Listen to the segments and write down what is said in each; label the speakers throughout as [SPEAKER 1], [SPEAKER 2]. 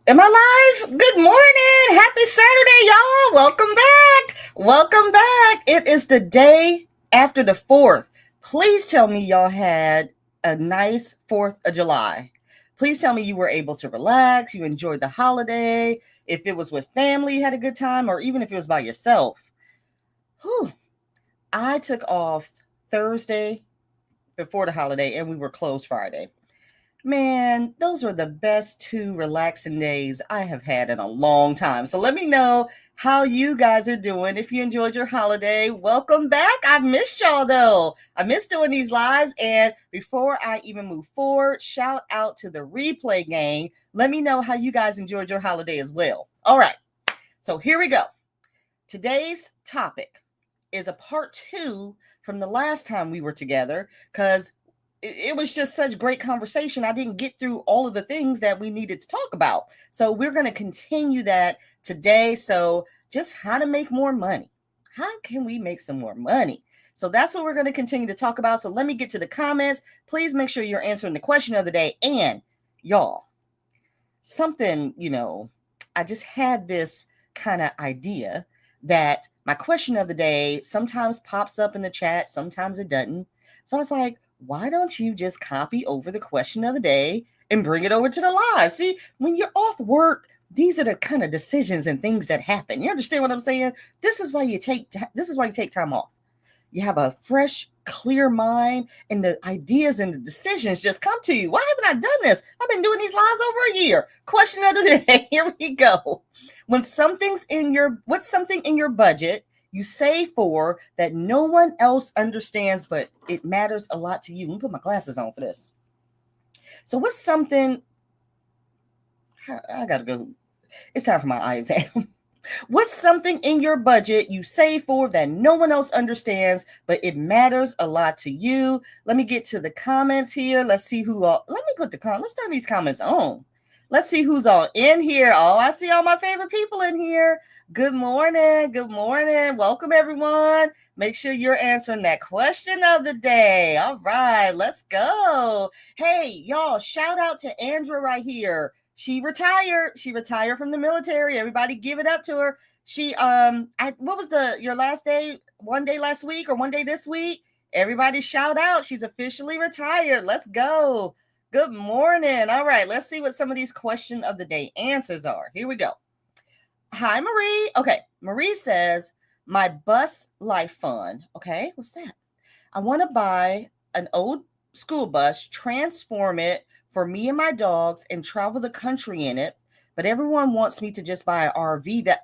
[SPEAKER 1] Am I live? Good morning. Happy Saturday, y'all. Welcome back. Welcome back. It is the day after the 4th. Please tell me y'all had a nice 4th of July. Please tell me you were able to relax, you enjoyed the holiday, if it was with family, you had a good time, or even if it was by yourself. Whew. I took off Thursday before the holiday and we were closed Friday. Man, those were the best 2 relaxing days I have had in a long time. So let me know how you guys are doing. If you enjoyed your holiday, welcome back. I missed y'all though. I missed doing these lives. And before I even move forward, shout out to the replay gang. Let me know how you guys enjoyed your holiday as well. All right, so here we go. Today's topic is a part 2 from the last time we were together because it was just such great conversation. I didn't get through all of the things that we needed to talk about. So we're going to continue that today. So just how to make more money. How can we make some more money? So that's what we're going to continue to talk about. So let me get to the comments. Please make sure you're answering the question of the day. And y'all, something, I just had this kind of idea that my question of the day sometimes pops up in the chat. Sometimes it doesn't. So I was like, why don't you just copy over the question of the day and bring it over to the live? See, when you're off work, these are the kind of decisions and things that happen. You understand what I'm saying? This is why you take time off. You have a fresh, clear mind, and the ideas and the decisions just come to you. Why haven't I done this? I've been doing these lives over a year. Question of the day. Here we go. What's something in your budget you save for that no one else understands, but it matters a lot to you? Let me put my glasses on for this. So what's something, I gotta go. It's time for my eye exam. What's something in your budget you save for that no one else understands, but it matters a lot to you? Let me get to the comments here. Let's see let's turn these comments on. Let's see who's all in here. Oh, I see all my favorite people in here. Good morning. Good morning. Welcome, everyone. Make sure you're answering that question of the day. All right, let's go. Hey, y'all, shout out to Andra right here. She retired. She retired from the military. Everybody give it up to her. She, what was your last day? One day last week or one day this week? Everybody shout out. She's officially retired. Let's go. Good morning. All right, let's see what some of these question of the day answers are. Here we go. Hi, Marie. Okay, Marie says, my bus life fund. Okay, what's that? I want to buy an old school bus, transform it for me and my dogs, and travel the country in it. But everyone wants me to just buy an RV that...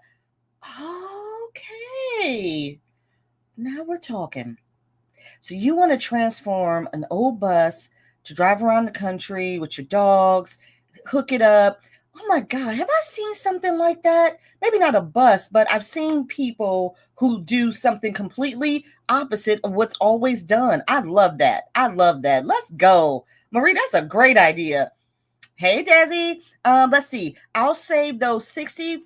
[SPEAKER 1] Okay, now we're talking. So you want to transform an old bus to drive around the country with your dogs, hook it up. Oh my God, have I seen something like that? Maybe not a bus, but I've seen people who do something completely opposite of what's always done. I love that. I love that. Let's go. Marie, that's a great idea. Hey, Desi. Let's see. I'll save those $60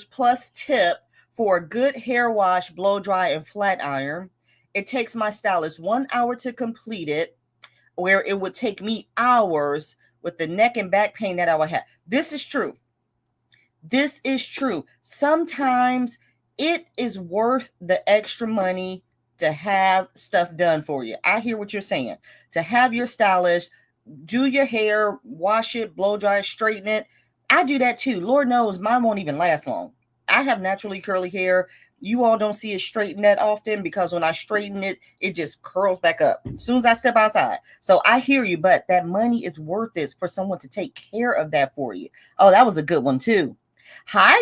[SPEAKER 1] plus tip for a good hair wash, blow dry, and flat iron. It takes my stylist 1 hour to complete it, where it would take me hours with the neck and back pain that I would have. This is true. This is true. Sometimes it is worth the extra money to have stuff done for you. I hear what you're saying. To have your stylist do your hair, wash it, blow dry, straighten it. I do that too. Lord knows mine won't even last long. I have naturally curly hair. You all don't see it straighten that often because when I straighten it, it just curls back up as soon as I step outside. So I hear you, but that money is worth it for someone to take care of that for you. Oh, that was a good one too. Hi,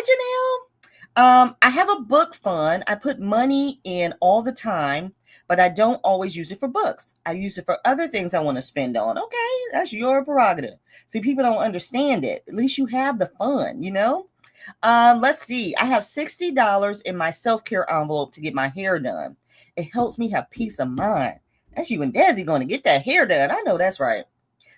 [SPEAKER 1] Janelle. I have a book fund. I put money in all the time, but I don't always use it for books. I use it for other things I want to spend on. Okay, that's your prerogative. See, people don't understand it. At least you have the fun, Let's see. I have $60 in my self-care envelope to get my hair done. It helps me have peace of mind. That's you and Desi going to get that hair done. I know that's right.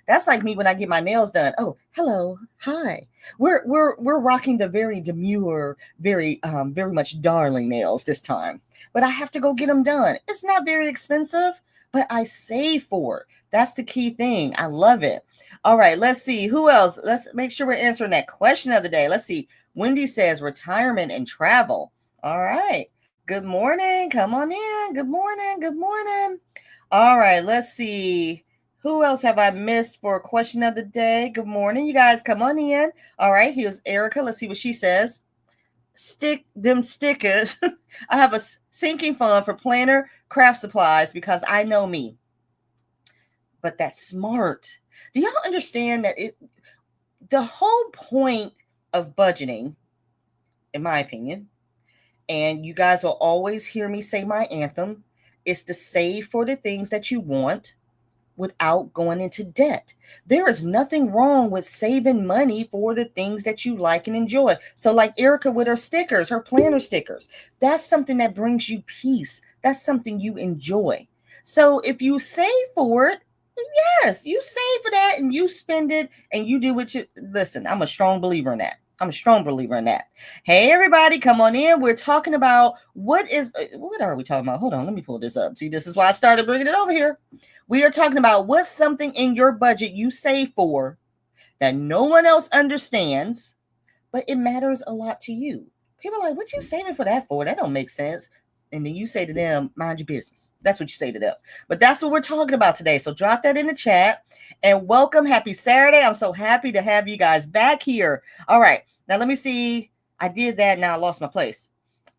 [SPEAKER 1] That's like me when I get my nails done. Oh, hello, hi. We're rocking the very demure, very much darling nails this time. But I have to go get them done. It's not very expensive, but I save for it. That's the key thing. I love it. All right, let's see. Who else? Let's make sure we're answering that question of the day. Let's see. Wendy says retirement and travel. All right. Good morning. Come on in. Good morning. Good morning. All right, let's see. Who else have I missed for a question of the day? Good morning, you guys. Come on in. All right, here's Erica. Let's see what she says. Stick them stickers. I have a sinking fund for planner craft supplies because I know me. But that's smart. Do y'all understand that the whole point of budgeting, in my opinion, and you guys will always hear me say my anthem, is to save for the things that you want without going into debt. There is nothing wrong with saving money for the things that you like and enjoy. So like Erica with her stickers, her planner stickers, that's something that brings you peace. That's something you enjoy. So if you save for it, yes, you save for that and you spend it and you do what you listen. I'm a strong believer in that. Hey, everybody, come on in. We're talking about what are we talking about? Hold on, let me pull this up. See, this is why I started bringing it over here. We are talking about what's something in your budget you save for that no one else understands, but it matters a lot to you. People are like, what you saving for that for? That don't make sense. And then you say to them, mind your business. That's what you say to them. But that's what we're talking about today. So drop that in the chat and welcome. Happy Saturday. I'm so happy to have you guys back here. All right. Now let me see. I did that. Now I lost my place.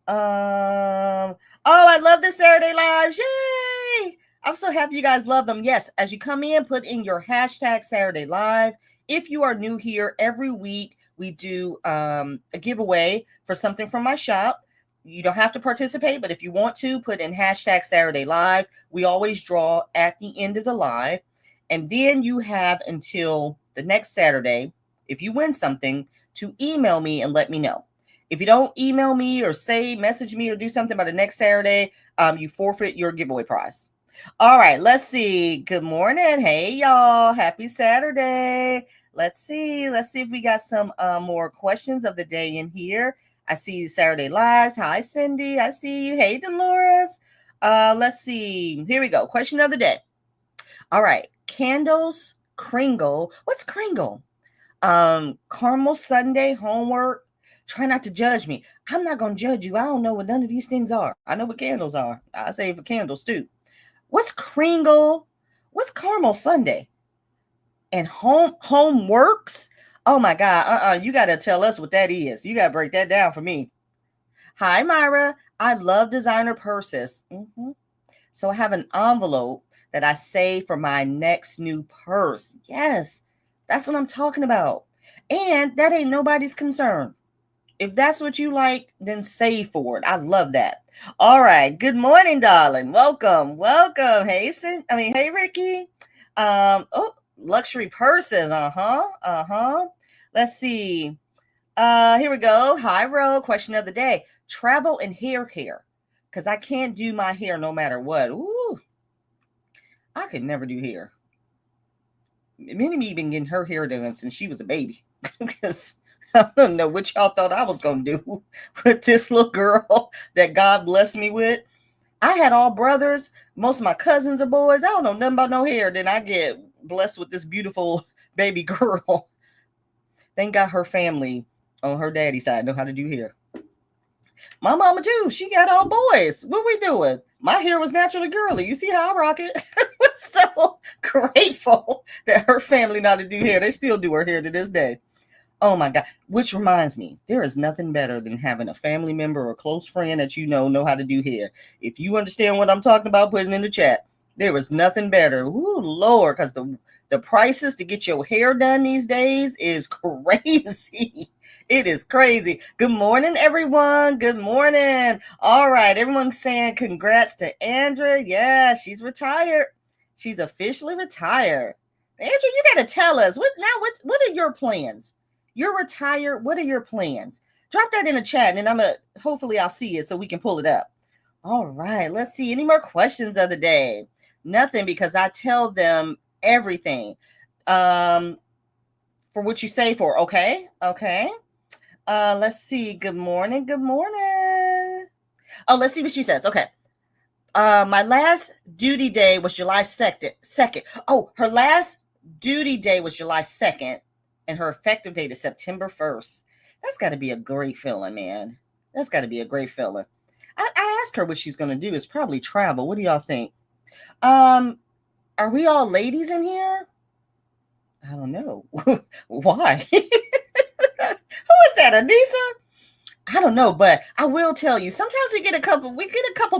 [SPEAKER 1] Oh, I love the Saturday lives. Yay. I'm so happy you guys love them. Yes. As you come in, put in your hashtag Saturday Live. If you are new here, every week we do a giveaway for something from my shop. You don't have to participate, but if you want to, put in hashtag Saturday Live. We always draw at the end of the live. And then you have until the next Saturday, if you win something, to email me and let me know. If you don't email me or message me or do something by the next Saturday, you forfeit your giveaway prize. All right, let's see. Good morning. Hey, y'all. Happy Saturday. Let's see if we got some more questions of the day in here. I see Saturday Lives. Hi, Cindy. I see you. Hey, Dolores. Let's see. Here we go. Question of the day. All right. Candles, Kringle. What's Kringle? Caramel Sunday, homework. Try not to judge me. I'm not going to judge you. I don't know what none of these things are. I know what candles are. I say for candles too. What's Kringle? What's Caramel Sunday? And homeworks? Oh my God. You got to tell us what that is. You got to break that down for me. Hi, Myra. I love designer purses. So I have an envelope that I save for my next new purse. Yes, that's what I'm talking about. And that ain't nobody's concern. If that's what you like, then save for it. I love that. All right. Good morning, darling. Welcome. Hey, hey, Ricky. Luxury purses. Let's see. Here we go. Hi, Ro. Question of the day. Travel and hair care. Because I can't do my hair no matter what. Ooh. I could never do hair. Minnie been getting her hair done since she was a baby. Because I don't know what y'all thought I was going to do with this little girl that God blessed me with. I had all brothers. Most of my cousins are boys. I don't know nothing about no hair. Then I get blessed with this beautiful baby girl. Thank God her family on her daddy's side know how to do hair. My mama too. She got all boys. What we doing? My hair was naturally girly. You see how I rock it? I'm so grateful that her family know how to do hair. They still do her hair to this day. Oh my God. Which reminds me, there is nothing better than having a family member or a close friend that you know how to do hair. If you understand what I'm talking about, put it in the chat. There is nothing better. Ooh, Lord, because the prices to get your hair done these days is crazy. It is crazy. Good morning, everyone. Good morning. All right. Everyone's saying congrats to Andrea. Yeah, she's retired. She's officially retired. Andrea, you got to tell us what are your plans? You're retired. What are your plans? Drop that in the chat and then hopefully I'll see it so we can pull it up. All right. Let's see. Any more questions of the day? Nothing, because I tell them everything for what you say for. Okay. Let's see. Good morning. Oh, let's see what she says. Okay. My last duty day was July 2nd. Oh, her last duty day was July 2nd, and her effective date is September 1st. That's got to be a great feeling, man. That's got to be a great feeling. I asked her what she's going to do. It's probably travel. What do y'all think? Um, are we all ladies in here? I don't know. Why? Who is that, Anissa? I don't know, but I will tell you, sometimes we get a couple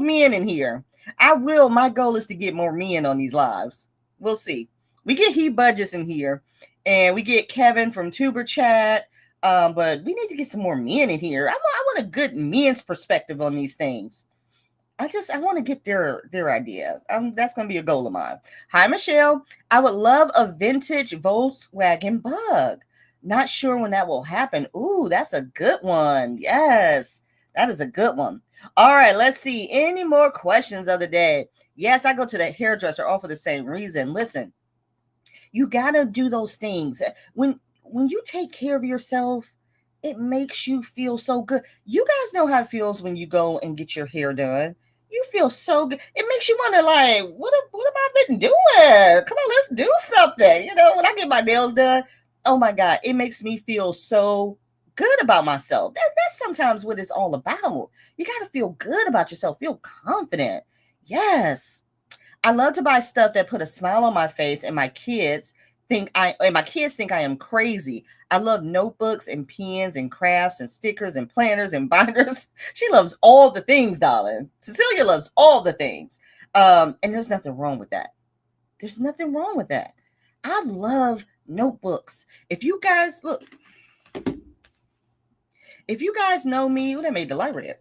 [SPEAKER 1] men in here. My goal is to get more men on these lives. We'll see. We get He Budgets in here, and we get Kevin from Tuber Chat. But we need to get some more men in here. I want a good men's perspective on these things. I want to get their idea. That's going to be a goal of mine. Hi, Michelle. I would love a vintage Volkswagen Bug. Not sure when that will happen. Ooh, that's a good one. Yes, that is a good one. All right, let's see. Any more questions of the day? Yes, I go to the hairdresser all for the same reason. Listen, you got to do those things. When you take care of yourself, it makes you feel so good. You guys know how it feels when you go and get your hair done. You feel so good. It makes you wonder, like, what have I been doing? Come on, let's do something. You know, when I get my nails done, oh my God, it makes me feel so good about myself. That's sometimes what it's all about. You got to feel good about yourself, feel confident. Yes. I love to buy stuff that put a smile on my face, and my kids think I am crazy. I love notebooks and pens and crafts and stickers and planners and binders. She loves all the things, darling. Cecilia loves all the things. And there's nothing wrong with that. There's nothing wrong with that. I love notebooks. If you guys know me, they made the light red.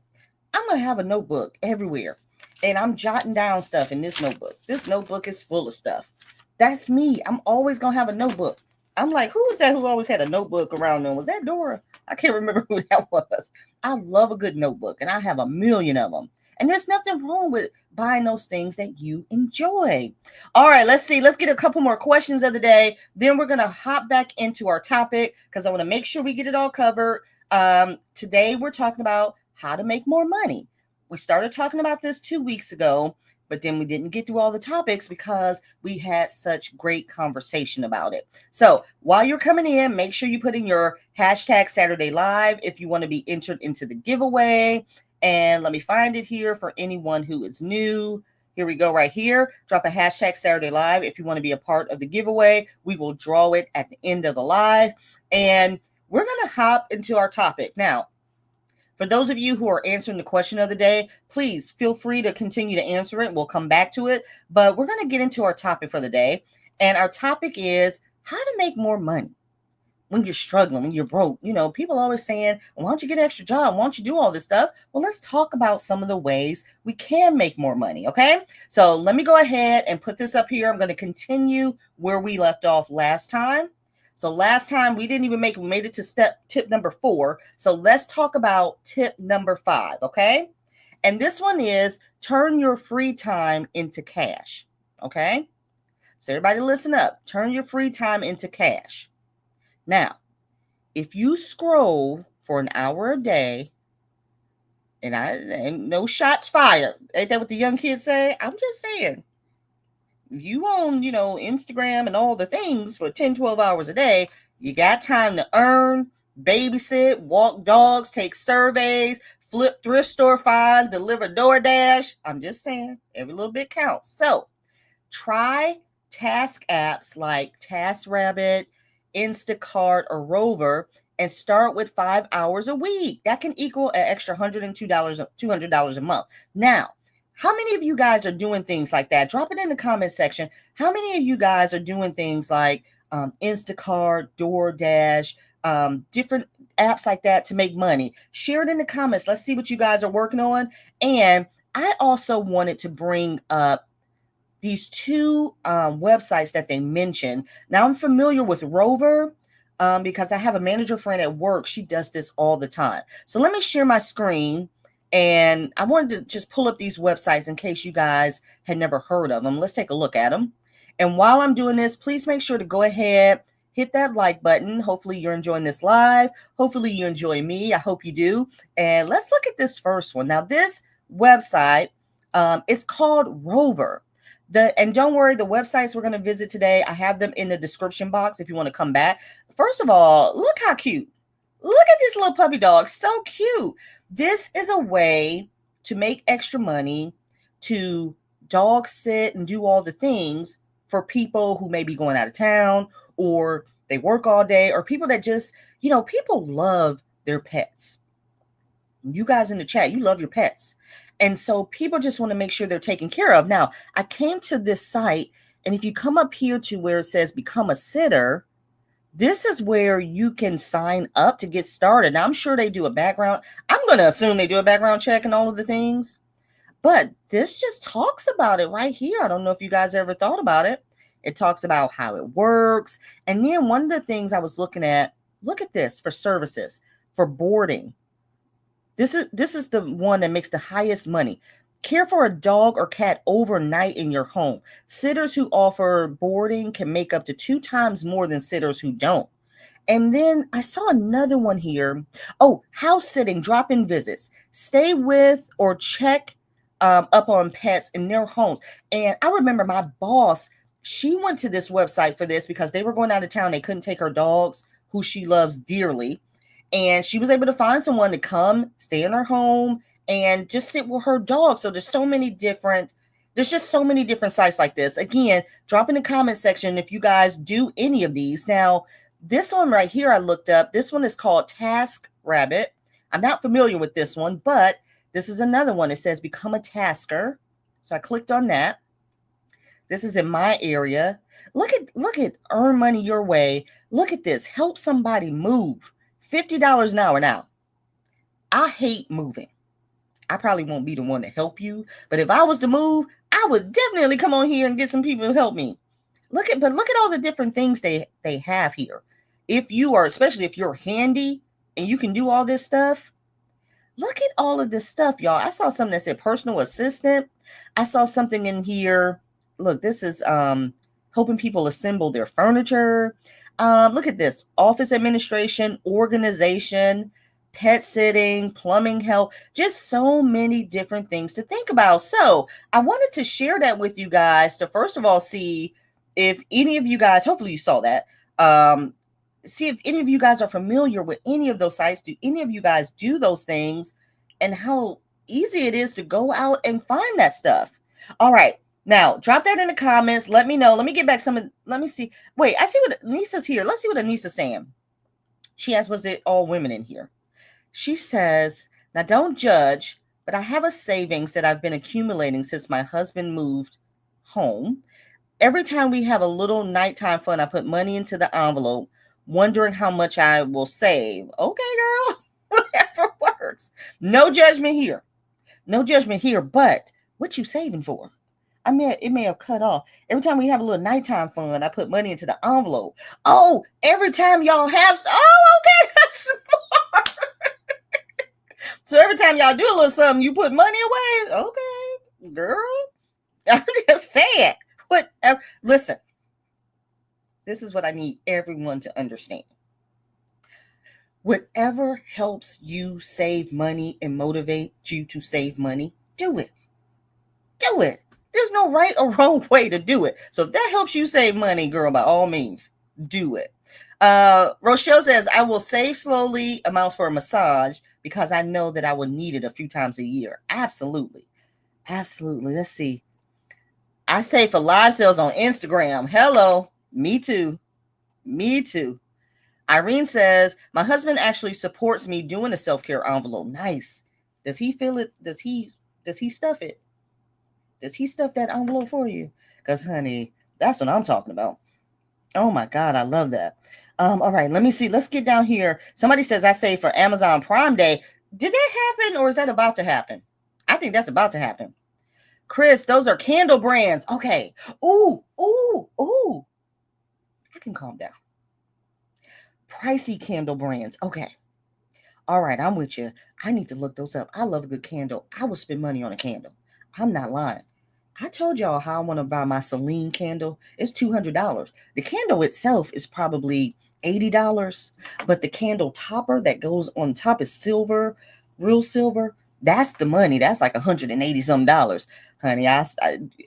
[SPEAKER 1] I'm going to have a notebook everywhere. And I'm jotting down stuff in this notebook. This notebook is full of stuff. That's me. I'm always going to have a notebook. I'm like, who was that who always had a notebook around them? Was that Dora? I can't remember who that was. I love a good notebook, and I have a million of them. And there's nothing wrong with buying those things that you enjoy. All right, let's see. Let's get a couple more questions of the day. Then we're going to hop back into our topic because I want to make sure we get it all covered. Today, we're talking about how to make more money. We started talking about this 2 weeks ago, but then we didn't get through all the topics because we had such great conversation about it. So while you're coming in, make sure you put in your hashtag Saturday Live if you want to be entered into the giveaway. And let me find it here for anyone who is new. Here we go right here. Drop a hashtag Saturday Live if you want to be a part of the giveaway. We will draw it at the end of the live. And we're going to hop into our topic. Now, for those of you who are answering the question of the day, please feel free to continue to answer it. We'll come back to it. But we're going to get into our topic for the day. And our topic is how to make more money when you're struggling, when you're broke. You know, people always saying, why don't you get an extra job? Why don't you do all this stuff? Well, let's talk about some of the ways we can make more money, okay? So let me go ahead and put this up here. I'm going to continue where we left off last time. So last time we made it to tip number 4. So let's talk about tip number 5, okay? And this one is turn your free time into cash, okay? So everybody listen up. Turn your free time into cash. Now, if you scroll for an hour a day, and no shots fired. Ain't that what the young kids say? I'm just saying. You on, Instagram and all the things for 10, 12 hours a day, you got time to earn, babysit, walk dogs, take surveys, flip thrift store finds, deliver DoorDash. I'm just saying, every little bit counts. So try task apps like TaskRabbit, Instacart, or Rover, and start with 5 hours a week. That can equal an extra $200 a month. Now, how many of you guys are doing things like that? Drop it in the comment section. How many of you guys are doing things like Instacart, DoorDash, different apps like that to make money? Share it in the comments. Let's see what you guys are working on. And I also wanted to bring up these 2 websites that they mentioned. Now, I'm familiar with Rover because I have a manager friend at work. She does this all the time. So let me share my screen. And I wanted to just pull up these websites in case you guys had never heard of them. Let's take a look at them. And while I'm doing this, please make sure to go ahead, hit that like button. Hopefully you're enjoying this live. Hopefully you enjoy me. I hope you do. And let's look at this first one. Now, this website is called Rover. And don't worry, the websites we're going to visit today, I have them in the description box if you want to come back. First of all, look how cute. Look at this little puppy dog. So cute. This is a way to make extra money, to dog sit and do all the things for people who may be going out of town, or they work all day, or people that just, people love their pets. You guys in the chat, you love your pets. And so people just want to make sure they're taken care of. Now, I came to this site, and if you come up here to where it says become a sitter, this is where you can sign up to get started. Now, I'm sure they do a background. I'm going to assume they do a background check and all of the things. But this just talks about it right here. I don't know if you guys ever thought about it. It talks about how it works. And then one of the things I was looking at, look at this, for services, for boarding. This is the one that makes the highest money. Care for a dog or cat overnight in your home. Sitters who offer boarding can make up to 2 times more than sitters who don't. And then I saw another one here. Oh, house sitting, drop-in visits. Stay with or check up on pets in their homes. And I remember my boss, she went to this website for this because they were going out of town. They couldn't take her dogs, who she loves dearly. And she was able to find someone to come stay in her home and just sit with her dog. So there's just so many different sites like this. Again, drop in the comment section if you guys do any of these. Now, this one right here I looked up. This one is called Task Rabbit. I'm not familiar with this one, but this is another one. It says become a tasker. So I clicked on that. This is in my area. Look at earn money your way. Look at this. Help somebody move. $50 an hour. Now, I hate moving. I probably won't be the one to help you, but if I was to move, I would definitely come on here and get some people to help me. Look at all the different things they have here. Especially if you're handy and you can do all this stuff, look at all of this stuff, y'all. I saw something that said personal assistant. I saw something in here. Look, this is helping people assemble their furniture. Look at this. Office administration, organization, pet sitting, plumbing help, just so many different things to think about. So I wanted to share that with you guys to first of all see if any of you guys, hopefully you saw that, see if any of you guys are familiar with any of those sites. Do any of you guys do those things, and how easy it is to go out and find that stuff? All right. Now, drop that in the comments. Let me know. Let me get back let me see. Wait, I see what Anissa's here. Let's see what Anissa's saying. She asked, was it all women in here? She says, now don't judge, but I have a savings that I've been accumulating since my husband moved home. Every time we have a little nighttime fun, I put money into the envelope, wondering how much I will save. Okay, girl, whatever works. No judgment here. No judgment here, but what you saving for? I mean, it may have cut off. Every time we have a little nighttime fun, I put money into the envelope. Oh, every time y'all have, okay, that's smart. So every time y'all do a little something, you put money away. Okay, girl. I'm just saying. Listen, this is what I need everyone to understand. Whatever helps you save money and motivate you to save money, do it. Do it. There's no right or wrong way to do it. So if that helps you save money, girl, by all means, do it. Rochelle says, I will save slowly amounts for a massage because I know that I will need it a few times a year. Absolutely. Absolutely. Let's see. I save for live sales on Instagram. Hello. Me too. Me too. Irene says, my husband actually supports me doing a self-care envelope. Nice. Does he feel it? Does he stuff it? Does he stuff that envelope for you? Because, honey, that's what I'm talking about. Oh, my God. I love that. All right. Let me see. Let's get down here. Somebody says I saved for Amazon Prime Day. Did that happen or is that about to happen? I think that's about to happen. Chris, those are candle brands. Okay. Ooh. I can calm down. Pricey candle brands. Okay. All right. I'm with you. I need to look those up. I love a good candle. I will spend money on a candle. I'm not lying. I told y'all how I want to buy my Celine candle. It's $200. The candle itself is probably $80, but the candle topper that goes on top is silver, real silver. That's the money. That's like $180 some dollars, honey.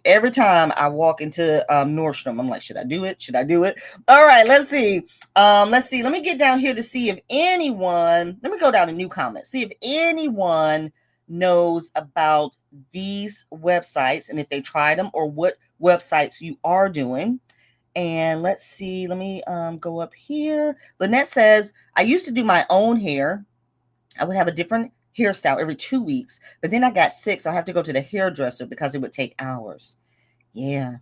[SPEAKER 1] Every time I walk into Nordstrom, I'm like, should I do it? Should I do it? All right, let's see. Let's see. Let me get down here to see if anyone. Let me go down to new comments. See if anyone knows about these websites and if they tried them or what websites you are doing. And let's see. Let me go up here. Lynette says, I used to do my own hair. I would have a different hairstyle every 2 weeks, but then I got sick, so I have to go to the hairdresser because it would take hours. Yeah,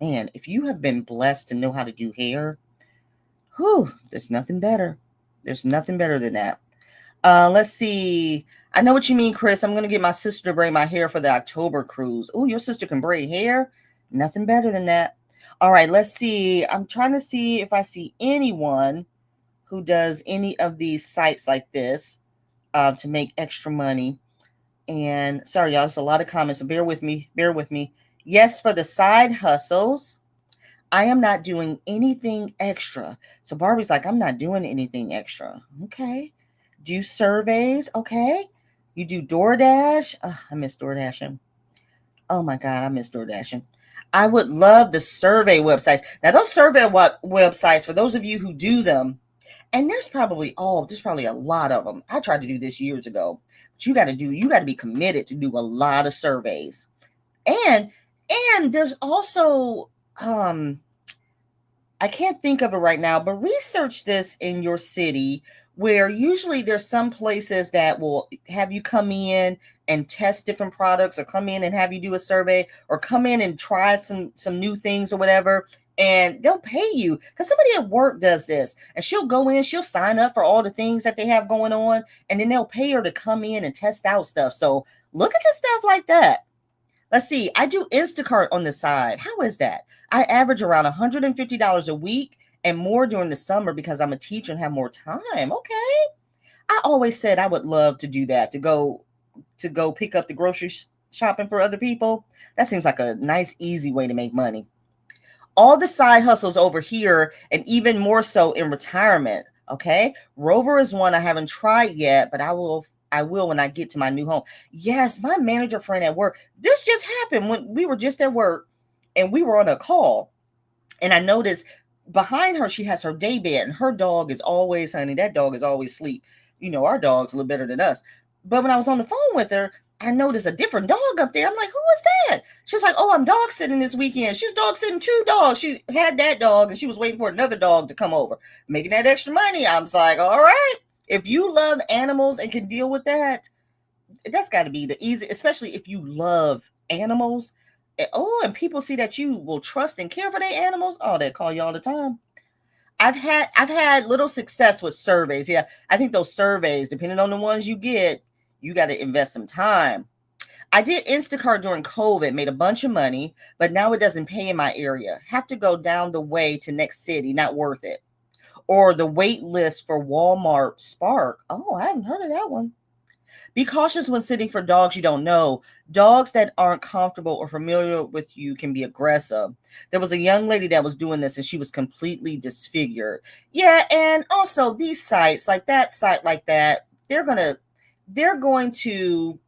[SPEAKER 1] man, if you have been blessed to know how to do hair, there's nothing better. There's nothing better than that. Let's see. I know what you mean, Chris. I'm going to get my sister to braid my hair for the October cruise. Oh, your sister can braid hair? Nothing better than that. All right, let's see. I'm trying to see if I see anyone who does any of these sites like this to make extra money. And sorry, y'all, it's a lot of comments, so bear with me. Bear with me. Yes, for the side hustles, I am not doing anything extra. So Barbie's like, I'm not doing anything extra. Okay. Do surveys. Okay. You do DoorDash. I miss DoorDashing. Oh my God, I miss DoorDashing. I would love the survey websites. Now, those survey websites, for those of you who do them, and there's probably a lot of them. I tried to do this years ago. But you got to be committed to do a lot of surveys. And there's also I can't think of it right now, but research this in your city, where usually there's some places that will have you come in and test different products, or come in and have you do a survey, or come in and try some new things or whatever, and they'll pay you. Because somebody at work does this, and she'll go in, she'll sign up for all the things that they have going on, and then they'll pay her to come in and test out stuff. So look into stuff like that. Let's see. I do Instacart on the side. How is that? I average around $150 a week and more during the summer because I'm a teacher and have more time. Okay. I always said I would love to do that, to go pick up the grocery shopping for other people. That seems like a nice, easy way to make money. All the side hustles over here, and even more so in retirement. Okay. Rover is one I haven't tried yet, but I will when I get to my new home. Yes, my manager friend at work, this just happened when we were just at work and we were on a call. And I noticed behind her, she has her day bed, and her dog is always, honey, that dog is always asleep. You know, our dog's a little better than us. But when I was on the phone with her, I noticed a different dog up there. I'm like, who is that? She was like, oh, I'm dog sitting this weekend. She's dog sitting 2 dogs. She had that dog and she was waiting for another dog to come over, making that extra money. I was like, all right. If you love animals and can deal with that, that's got to be the easy, especially if you love animals. And people see that you will trust and care for their animals. Oh, they call you all the time. I've had little success with surveys. Yeah, I think those surveys, depending on the ones you get, you got to invest some time. I did Instacart during COVID, made a bunch of money, but now it doesn't pay in my area. Have to go down the way to next city. Not worth it. Or the wait list for Walmart Spark. Oh, I haven't heard of that one. Be cautious when sitting for dogs you don't know. Dogs that aren't comfortable or familiar with you can be aggressive. There was a young lady that was doing this and she was completely disfigured. Yeah, and also these sites like that, they're going to,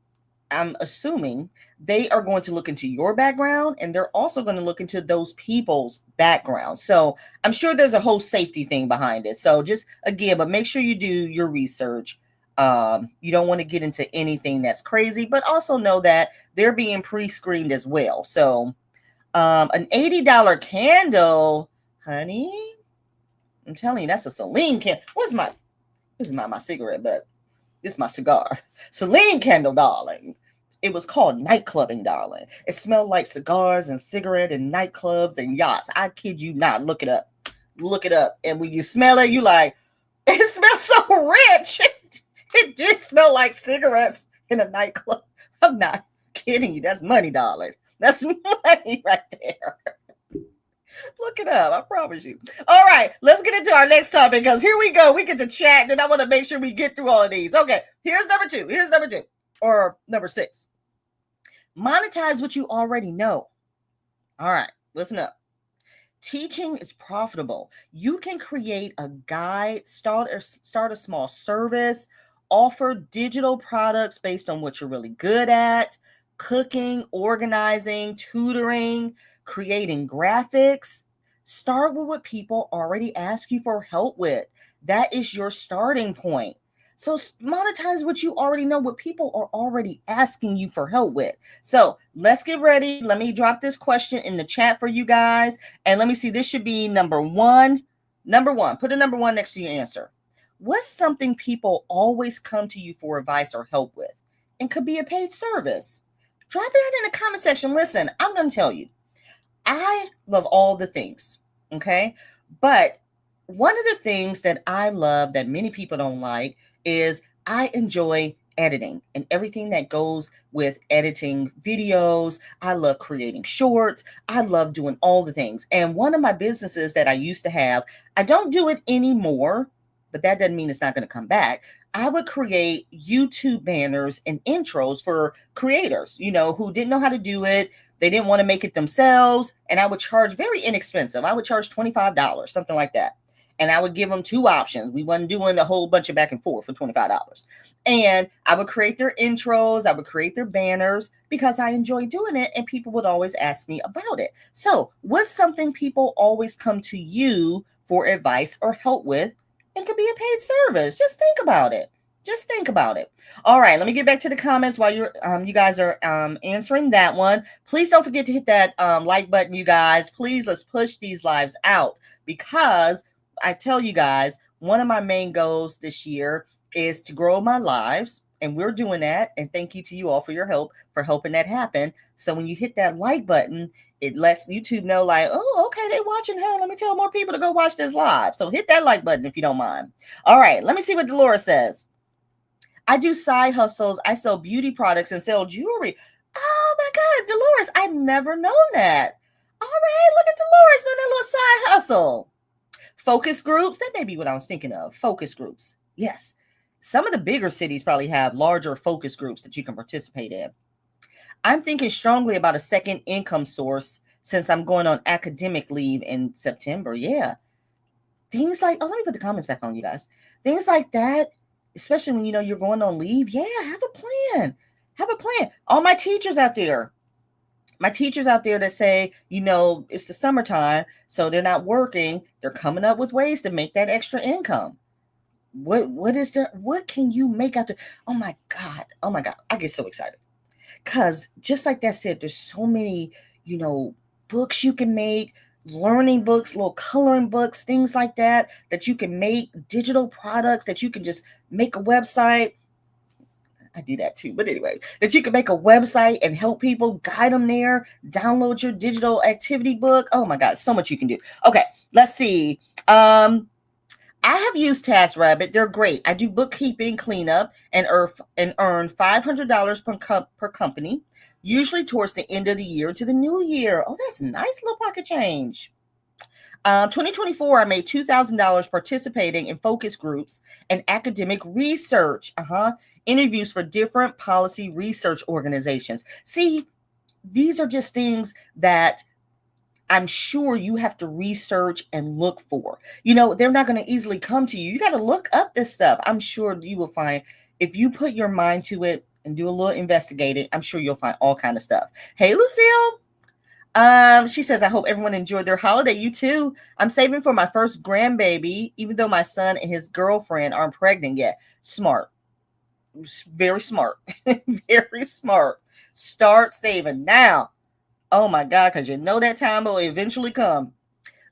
[SPEAKER 1] I'm assuming they are going to look into your background, and they're also going to look into those people's background. So I'm sure there's a whole safety thing behind it. So just again, but make sure you do your research. You don't want to get into anything that's crazy, but also know that they're being pre-screened as well. So an $80 candle, honey, I'm telling you, that's a Celine candle. This is not my cigarette, but this is my cigar. Celine candle, darling. It was called nightclubbing, darling. It smelled like cigars and cigarette and nightclubs and yachts. I kid you not. Look it up. Look it up. And when you smell it, you like, it smells so rich. It did smell like cigarettes in a nightclub. I'm not kidding you. That's money, darling. That's money right there. Look it up. I promise you. All right, let's get into our next topic, because here we go. We get to chat, and I want to make sure we get through all of these. Okay, here's number 2. Or number 6. Monetize what you already know. All right, listen up. Teaching is profitable. You can create a guide, start a small service, offer digital products based on what you're really good at: cooking, organizing, tutoring, creating graphics. Start with what people already ask you for help with. That is your starting point. So monetize what you already know, what people are already asking you for help with. So let's get ready. Let me drop this question in the chat for you guys. And let me see, this should be number one. Number one, put a number one next to your answer. What's something people always come to you for advice or help with? And could be a paid service. Drop it in the comment section. Listen, I'm going to tell you, I love all the things, okay? But one of the things that I love that many people don't like is I enjoy editing and everything that goes with editing videos. I love creating shorts. I love doing all the things. And one of my businesses that I used to have, I don't do it anymore, but that doesn't mean it's not going to come back. I would create YouTube banners and intros for creators, who didn't know how to do it. They didn't want to make it themselves. And I would charge very inexpensive. I would charge $25, something like that. And I would give them two options. We wasn't doing a whole bunch of back and forth for $25. And I would create their intros. I would create their banners because I enjoy doing it. And people would always ask me about it. So what's something people always come to you for advice or help with? It could be a paid service. Just think about it. Just think about it. All right, let me get back to the comments while you guys are answering that one. Please don't forget to hit that like button, you guys. Please, let's push these lives out, because I tell you guys, one of my main goals this year is to grow my lives, and we're doing that. And thank you to you all for your help, for helping that happen. So when you hit that like button, it lets YouTube know, like, oh, okay, they're watching her. Let me tell more people to go watch this live. So hit that like button if you don't mind. All right, let me see what Dolores says. I do side hustles. I sell beauty products and sell jewelry. Oh my God, Dolores, I've never known that. All right, look at Dolores doing that little side hustle. Focus groups, that may be what I was thinking of. Focus groups, yes. Some of the bigger cities probably have larger focus groups that you can participate in. I'm thinking strongly about a second income source since I'm going on academic leave in September. Yeah. Things like, let me put the comments back on, you guys. Things like that, especially when you're going on leave. Yeah, have a plan. Have a plan. All my teachers out there that say, it's the summertime, so they're not working. They're coming up with ways to make that extra income. What is there? What can you make out there? Oh my God. I get so excited. Because just like that said, there's so many, books you can make, learning books, little coloring books, things like that you can make, digital products that you can just make a website. I do that too. But anyway, that you can make a website and help people, guide them there, download your digital activity book. Oh my God, so much you can do. Okay, let's see. I have used TaskRabbit. They're great. I do bookkeeping, cleanup, and earn $500 per company, usually towards the end of the year to the new year. Oh, that's nice little pocket change. 2024, I made $2,000 participating in focus groups and academic research. Interviews for different policy research organizations. See, these are just things that I'm sure you have to research and look for. They're not going to easily come to you. You got to look up this stuff. I'm sure you will find, if you put your mind to it and do a little investigating, I'm sure you'll find all kind of stuff. Hey, Lucille. She says, I hope everyone enjoyed their holiday. You too. I'm saving for my first grandbaby, even though my son and his girlfriend aren't pregnant yet. Smart. Very smart. Very smart. Start saving now. Oh my God, because that time will eventually come.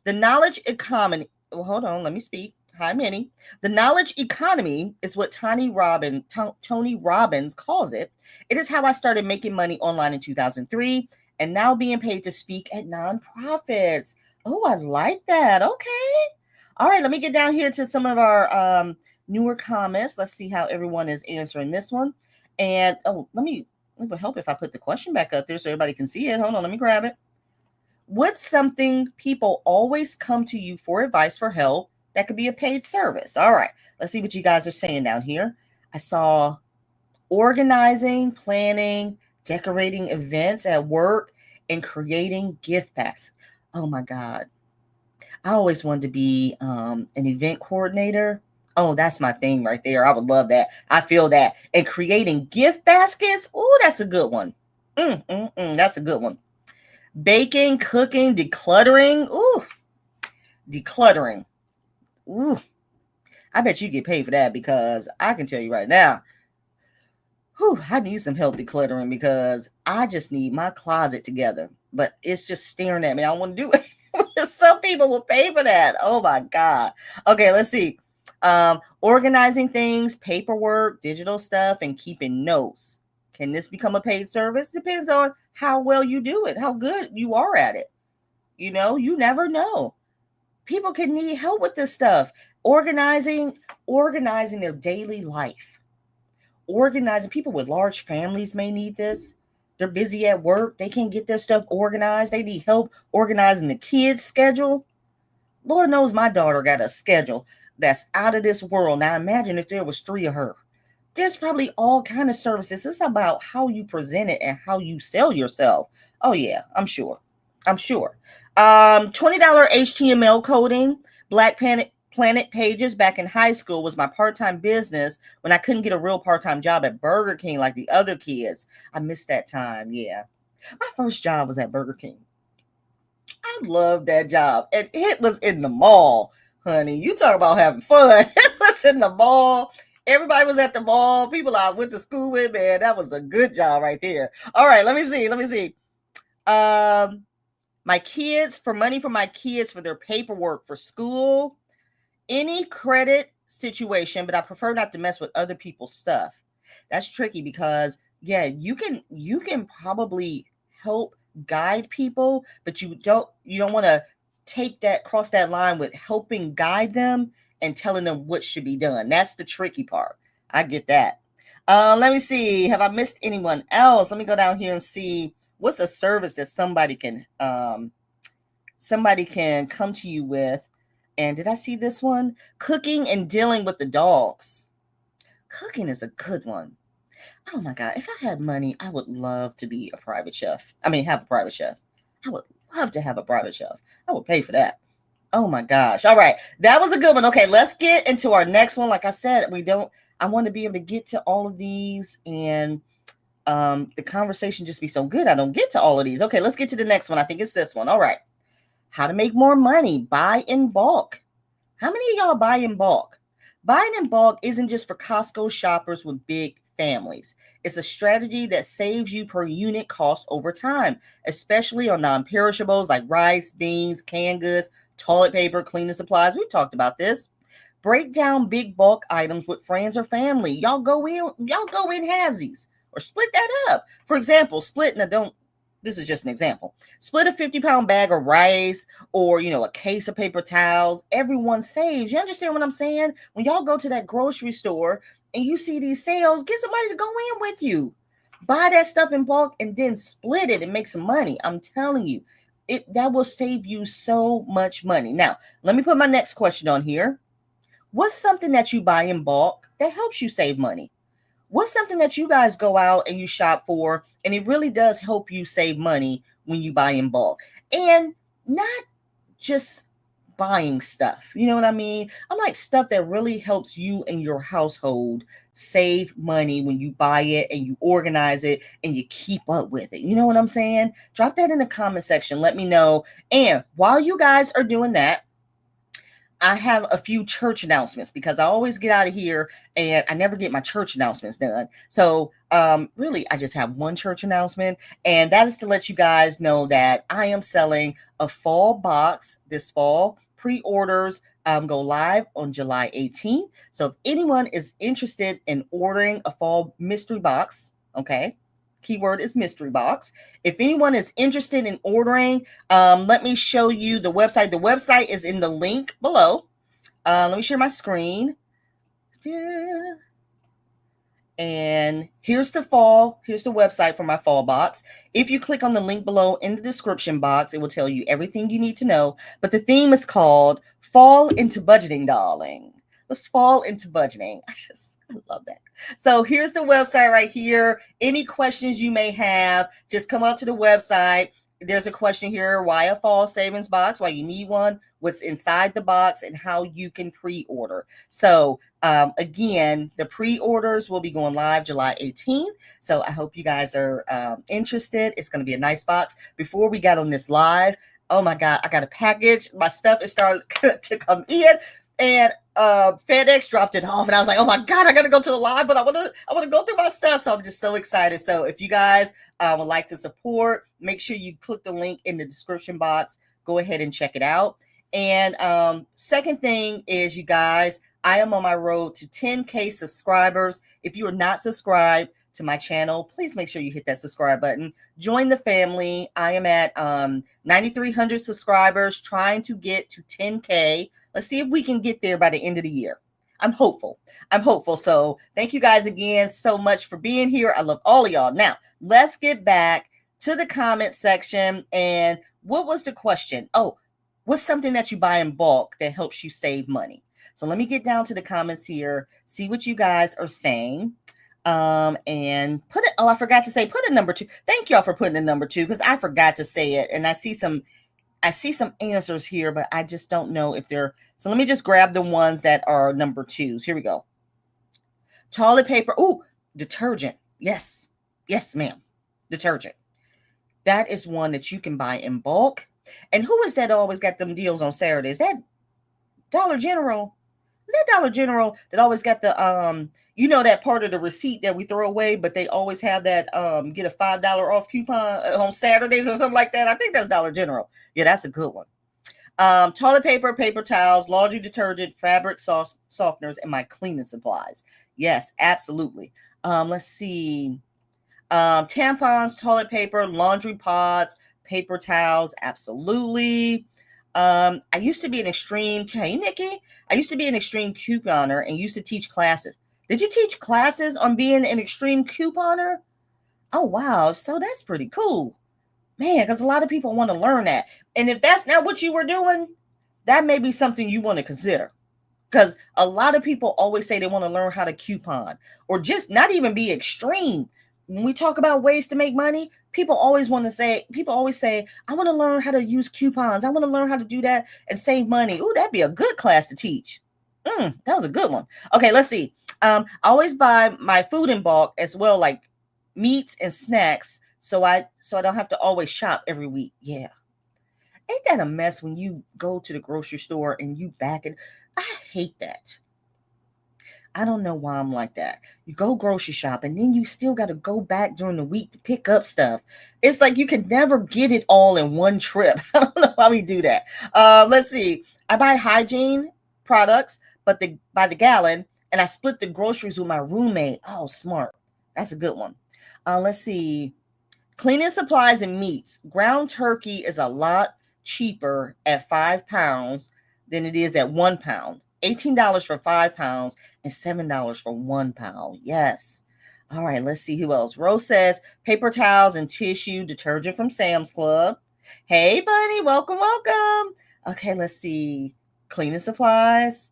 [SPEAKER 1] The knowledge economy. Well, hold on, let me speak. Hi, Minnie. The knowledge economy is what Tony Robbins calls it. It is how I started making money online in 2003 and now being paid to speak at nonprofits. Oh, I like that. Okay. All right, let me get down here to some of our newer comments. Let's see how everyone is answering this one. And it would help if I put the question back up there so everybody can see it. Hold on, let me grab it. What's something people always come to you for advice, for help, that could be a paid service? All right, let's see what you guys are saying down here. I saw organizing, planning, decorating events at work, and creating gift packs. Oh my God. I always wanted to be an event coordinator. Oh, that's my thing right there. I would love that. I feel that. And creating gift baskets. Oh, that's a good one. That's a good one. Baking, cooking, decluttering. Ooh, decluttering. Ooh, I bet you get paid for that, because I can tell you right now, I need some help decluttering, because I just need my closet together. But it's just staring at me. I don't want to do it. Some people will pay for that. Oh my God. Okay, let's see. Organizing things, paperwork, digital stuff, and keeping notes. Can this become a paid service? Depends on how well you do it, how good you are at it. You never know. People can need help with this stuff. Organizing their daily life. Organizing, people with large families may need this. They're busy at work. They can't get their stuff organized. They need help organizing the kids' schedule. Lord knows my daughter got a schedule that's out of this world. Now imagine if there was 3 of her. There's probably all kind of services. It's about how you present it and how you sell yourself. Oh yeah, I'm sure. $20 HTML coding, Black Planet pages back in high school was my part-time business when I couldn't get a real part-time job at Burger King like the other kids. I missed that time. Yeah. My first job was at Burger King. I loved that job. And it was in the mall, honey. You talk about having fun. It was in the mall. Everybody was at the mall. People I went to school with, man. That was a good job right there. All right, let me see. My kids, for money for my kids for their paperwork for school. Any credit situation, but I prefer not to mess with other people's stuff. That's tricky, because yeah, you can probably help guide people, but you don't want to cross that line with helping guide them and telling them what should be done. That's the tricky part. I get that. Let me see. Have I missed anyone else? Let me go down here and see what's a service that somebody can come to you with. And did I see this one? Cooking and dealing with the dogs. Cooking is a good one. Oh my God. If I had money, I would love to be a private chef. have a private chef. I would love to have a private chef. I would pay for that. Oh my gosh. All right. That was a good one. Okay, let's get into our next one. Like I said, I want to be able to get to all of these, and the conversation just be so good. I don't get to all of these. Okay, let's get to the next one. I think it's this one. All right. How to make more money. Buy in bulk. How many of y'all buy in bulk? Buying in bulk isn't just for Costco shoppers with big families. It's a strategy that saves you per unit cost over time, especially on non-perishables like rice, beans, canned goods, toilet paper, cleaning supplies. We've talked about this. Break down big bulk items with friends or family. Y'all go in halvesies, or split that up. For example, this is just an example. Split a 50-pound bag of rice, or, a case of paper towels. Everyone saves. You understand what I'm saying? When y'all go to that grocery store and you see these sales, get somebody to go in with you. Buy that stuff in bulk and then split it and make some money. I'm telling you, that will save you so much money. Now, let me put my next question on here. What's something that you buy in bulk that helps you save money? What's something that you guys go out and you shop for, and it really does help you save money when you buy in bulk? And not just buying stuff. You know what I mean? I'm like, stuff that really helps you and your household save money when you buy it and you organize it and you keep up with it. You know what I'm saying? Drop that in the comment section. Let me know. And while you guys are doing that, I have a few church announcements, because I always get out of here and I never get my church announcements done. So really, I just have one church announcement, and that is to let you guys know that I am selling a fall box this fall. Pre-orders go live on July 18th. So if anyone is interested in ordering a fall mystery box, okay, keyword is mystery box. If anyone is interested in ordering, let me show you the website. The website is in the link below. Let me share my screen. And here's the website for my fall box. If you click on the link below in the description box, it will tell you everything you need to know. But the theme is called Fall into Budgeting, Darling. Let's fall into budgeting. I love that. So here's the website right here. Any questions you may have, just come out to the website. there's a question here, why a fall savings box, why you need one, what's inside the box, and how you can pre-order. So again, the pre-orders will be going live July 18th. So I hope you guys are interested. It's going to be a nice box. Before we got on this live, oh my God, I got a package. My stuff is starting to come in, and FedEx dropped it off, and I was like, oh my God, I got to go to the live, but I want to go through my stuff. So I'm just so excited. So if you guys would like to support, make sure you click the link in the description box. Go ahead and check it out. And second thing is, you guys, I am on my road to 10K subscribers. If you are not subscribed to my channel, please make sure you hit that subscribe button. Join the family. I am at 9,300 subscribers, trying to get to 10K. Let's see if we can get there by the end of the year. I'm hopeful. So thank you guys again so much for being here. I love all of y'all. Now, let's get back to the comment section. And what was the question? Oh, what's something that you buy in bulk that helps you save money? So let me get down to the comments here, see what you guys are saying. And put it, oh, I forgot to say, put a number 2. Thank y'all for putting a number 2, because I forgot to say it. And I see some answers here, but I just don't know if they're, so let me just grab the ones that are number 2s. Here we go. Toilet paper. Oh, detergent. Yes, ma'am. Detergent. That is one that you can buy in bulk. And who is that always got them deals on Saturdays? That Dollar General. Is that Dollar General that always got the you know, that part of the receipt that we throw away, but they always have that get a $5 off coupon on Saturdays or something like that? I think that's Dollar General. Yeah, that's a good one. Toilet paper, paper towels, laundry detergent, fabric softeners, and my cleaning supplies. Yes, absolutely. Let's see. Tampons, toilet paper, laundry pods, paper towels. Absolutely. I used to be an extreme, hey, Nikki, I used to be an extreme couponer and used to teach classes. Did you teach classes on being an extreme couponer? Oh, wow. So that's pretty cool. Man, because a lot of people want to learn that. And if that's not what you were doing, that may be something you want to consider. Because a lot of people always say they want to learn how to coupon, or just not even be extreme. When we talk about ways to make money, people always say, I want to learn how to use coupons. I want to learn how to do that and save money. Ooh, that'd be a good class to teach. That was a good one. Okay, let's see. I always buy my food in bulk as well, like meats and snacks, so I don't have to always shop every week. Yeah. Ain't that a mess when you go to the grocery store and you back it? I hate that. I don't know why I'm like that. You go grocery shop and then you still got to go back during the week to pick up stuff. It's like you can never get it all in one trip. I don't know why we do that. Let's see. I buy hygiene products, but by the gallon, and I split the groceries with my roommate. Oh, smart. That's a good one. Let's see. Cleaning supplies and meats. Ground turkey is a lot cheaper at 5 pounds than it is at 1 pound. $18 for 5 pounds and $7 for 1 pound. Yes. All right, let's see who else. Rose says paper towels and tissue detergent from Sam's Club. Hey, buddy, welcome. Okay, let's see. Cleaning supplies.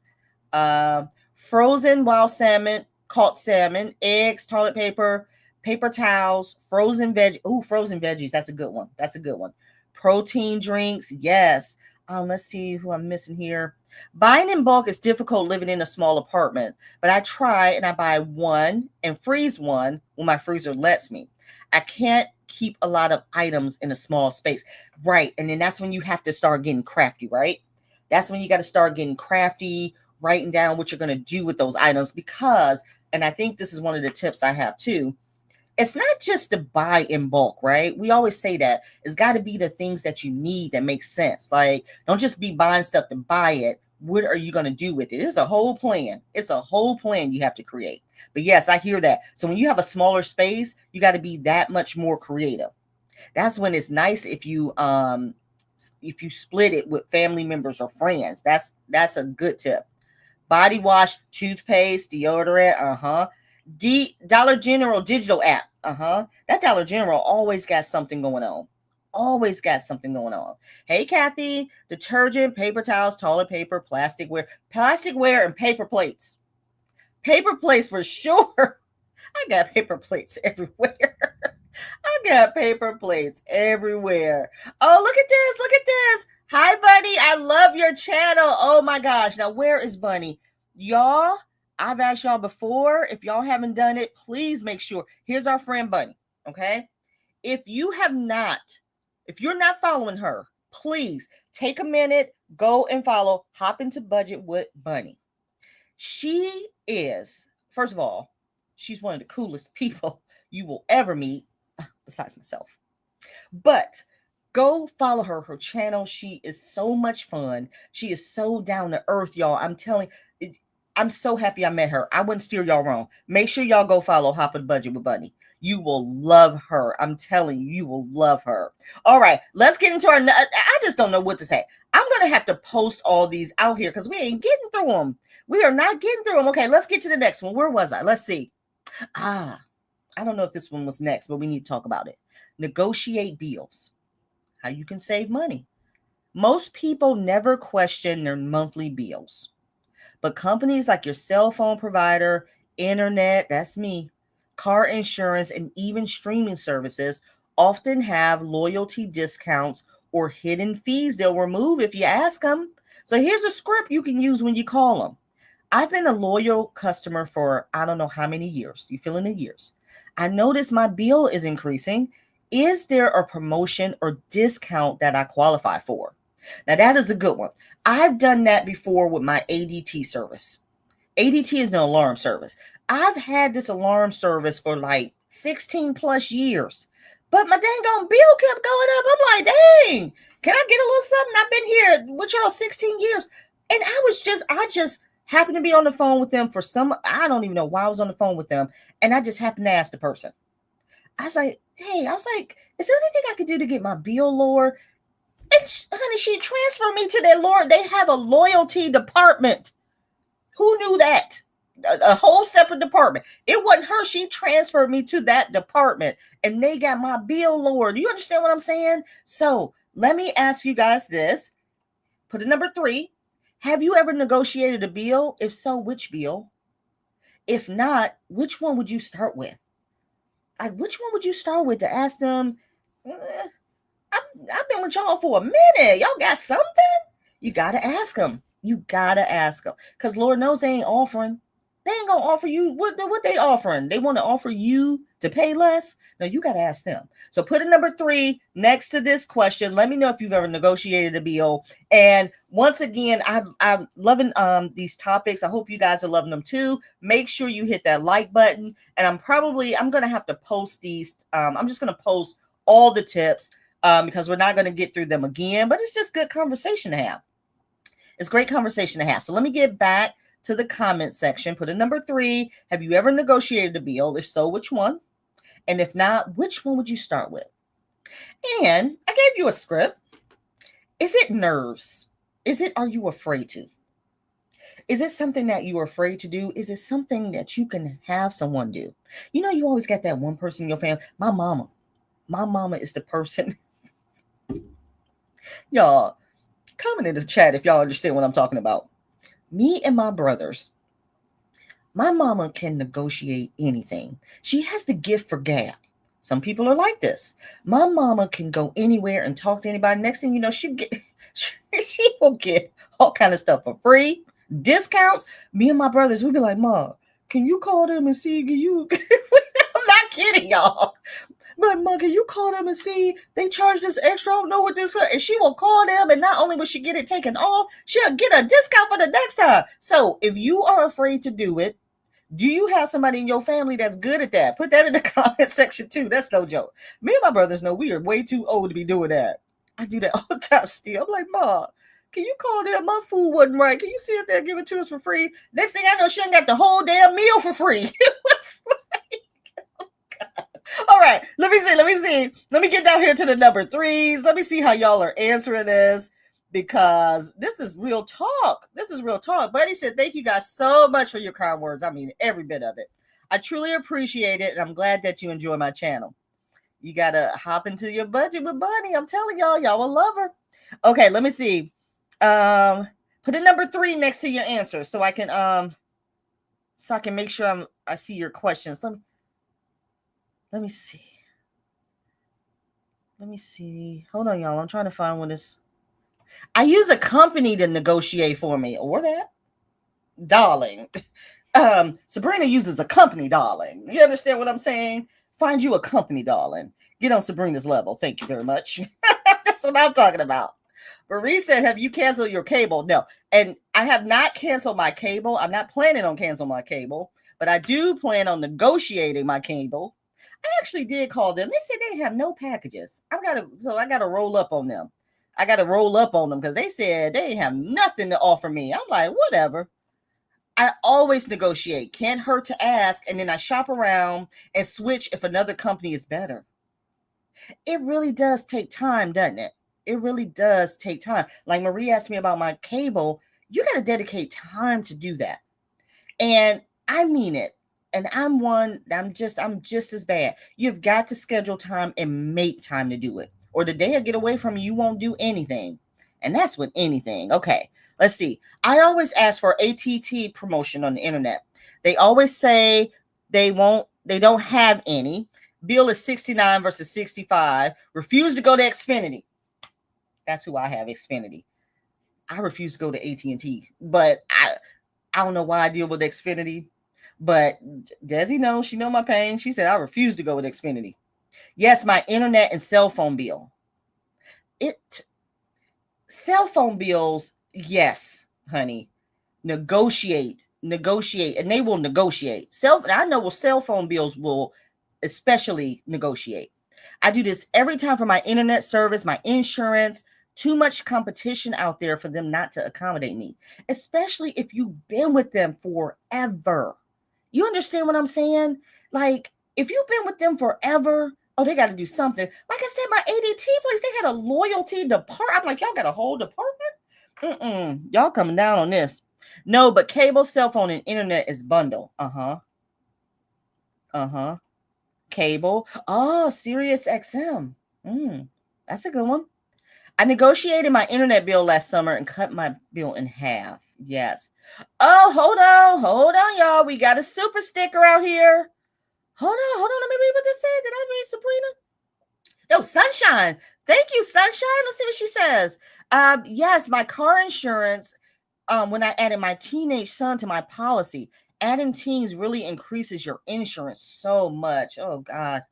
[SPEAKER 1] Frozen wild salmon, caught salmon, eggs, toilet paper, paper towels, frozen veggies. That's a good one. Protein drinks. Yes. Let's see who I'm missing here. Buying in bulk is difficult living in a small apartment, but I try and I buy one and freeze one when my freezer lets me. I can't keep a lot of items in a small space. Right. And then that's when you have to start getting crafty, right? That's when you got to start getting crafty, writing down what you're going to do with those items, because, and I think this is one of the tips I have too, it's not just to buy in bulk, right? We always say that. It's got to be the things that you need that make sense. Like, don't just be buying stuff to buy it. What are you going to do with it? It's a whole plan. It's a whole plan you have to create. But yes, I hear that. So when you have a smaller space, you got to be that much more creative. That's when it's nice if you split it with family members or friends. That's a good tip. Body wash, toothpaste, deodorant, Dollar General digital app, that Dollar General always got something going on. Hey, Kathy, detergent, paper towels, toilet paper, plasticware, and paper plates. Paper plates for sure. I got paper plates everywhere. I got paper plates everywhere. Oh, look at this. Look at this. Hi, Bunny. I love your channel. Oh my gosh. Now, where is Bunny? Y'all, I've asked y'all before. If y'all haven't done it, please make sure. Here's our friend Bunny. Okay. If you're not following her, please take a minute, go and follow Hop into Budget with Bunny. She is, first of all, she's one of the coolest people you will ever meet, besides myself. But go follow her channel. She is so much fun. She is so down to earth, y'all. I'm telling you, I'm so happy I met her. I wouldn't steer y'all wrong. Make sure y'all go follow Hop in Budget with Bunny. You will love her. I'm telling you, you will love her. All right, let's get into I just don't know what to say. I'm going to have to post all these out here because we ain't getting through them. We are not getting through them. Okay, let's get to the next one. Where was I? Let's see. I don't know if this one was next, but we need to talk about it. Negotiate bills. How you can save money. Most people never question their monthly bills. But companies like your cell phone provider, internet, that's me, car insurance, and even streaming services often have loyalty discounts or hidden fees they'll remove if you ask them. So here's a script you can use when you call them. I've been a loyal customer for I don't know how many years. You fill in the years. I notice my bill is increasing. Is there a promotion or discount that I qualify for? Now, that is a good one. I've done that before with my ADT service. ADT is an alarm service. I've had this alarm service for like 16 plus years, but my dang on bill kept going up. I'm like, dang, can I get a little something? I've been here with y'all 16 years. And I just happened to be on the phone with them for I don't even know why I was on the phone with them. And I just happened to ask the person. I was like, hey, is there anything I could do to get my bill lower? And honey, she transferred me to their Lord. They have a loyalty department. Who knew that? A whole separate department. It wasn't her. She transferred me to that department and they got my bill lowered. Do you understand what I'm saying? So let me ask you guys this. Put a number 3. Have you ever negotiated a bill? If so, which bill? If not, which one would you start with? Like, which one would you start with to ask them, I've been with y'all for a minute. Y'all got something? You got to ask them. You got to ask them. Because Lord knows they ain't offering. They ain't going to offer you. What they offering? They want to offer you to pay less? No, you got to ask them. So put a number 3 next to this question. Let me know if you've ever negotiated a bill. And once again, I'm loving these topics. I hope you guys are loving them too. Make sure you hit that like button. And I'm going to have to post these. I'm just going to post all the tips because we're not going to get through them again. But it's just good conversation to have. It's great conversation to have. So let me get back to the comment section. Put a number 3. Have you ever negotiated a bill? If so, which one? And if not, which one would you start with? And I gave you a script. Is it nerves? Are you afraid to? Is it something that you are afraid to do? Is it something that you can have someone do? You know, you always got that one person in your family. My mama is the person. Y'all, comment in the chat if y'all understand what I'm talking about. Me and my brothers, my mama can negotiate anything. She has the gift for gab. Some people are like this. My mama can go anywhere and talk to anybody. Next thing you know, she will get all kind of stuff for free, discounts. Me and my brothers, we'd be like, Ma, can you call them and see you? I'm not kidding, y'all. But Mom, can you call them and see they charge this extra? I don't know what this is. And she will call them, and not only will she get it taken off, she'll get a discount for the next time. So if you are afraid to do it, do you have somebody in your family that's good at that? Put that in the comment section too. That's no joke. Me and my brothers know we are way too old to be doing that. I do that all the time still. I'm like, Mom, can you call them? My food wasn't right. Can you see if they'll give it to us for free? Next thing I know, she ain't got the whole damn meal for free. What's all right, let me see. Let me get down here to the number 3s. Let me see how y'all are answering this because this is real talk. Buddy said, thank you guys so much for your kind words. I mean, every bit of it. I truly appreciate it, and I'm glad that you enjoy my channel. You got to hop into your budget with Bunny. I'm telling y'all will love her. Okay, let me see. Put a number 3 next to your answer so I can make sure I see your questions. Let me see. let me see. Hold on, y'all. I'm trying to find when this. I use a company to negotiate for me, or that, darling. Sabrina uses a company, darling. You understand what I'm saying? Find you a company, darling. Get on Sabrina's level. Thank you very much. That's what I'm talking about. Marie said, have you canceled your cable? No. And I have not canceled my cable. I'm not planning on canceling my cable, but I do plan on negotiating my cable. I actually did call them. They said they have no packages. I gotta roll up on them. I gotta roll up on them because they said they have nothing to offer me. I'm like, whatever. I always negotiate. Can't hurt to ask. And then I shop around and switch if another company is better. It really does take time, doesn't it? It really does take time. Like Marie asked me about my cable. You got to dedicate time to do that. And I mean it. And I'm just as bad. You've got to schedule time and make time to do it. Or the day will get away from you, you won't do anything. And that's with anything. Okay. Let's see. I always ask for ATT promotion on the internet. They always say they don't have any. Bill is 69 versus 65. Refuse to go to Xfinity. That's who I have, Xfinity. I refuse to go to AT&T, but I don't know why I deal with Xfinity. But Desi knows, she know my pain. She said I refuse to go with Xfinity. Yes, my internet and cell phone bill. Cell phone bills, yes, honey. Negotiate, and they will negotiate. I know cell phone bills will especially negotiate. I do this every time for my internet service, my insurance. Too much competition out there for them not to accommodate me, especially if you've been with them forever. You understand what I'm saying? Like, if you've been with them forever, oh, they got to do something. Like I said, my ADT place, they had a loyalty department. I'm like, y'all got a whole department? Y'all coming down on this. No, but cable, cell phone, and internet is bundle. Cable. Oh, Sirius XM. That's a good one. I negotiated my internet bill last summer and cut my bill in half. Yes. Oh, hold on, y'all. We got a super sticker out here. Hold on. Let me read what this said. Did I read Sabrina? No, Sunshine. Thank you, Sunshine. Let's see what she says. Yes, my car insurance, when I added my teenage son to my policy, adding teens really increases your insurance so much. Oh, God.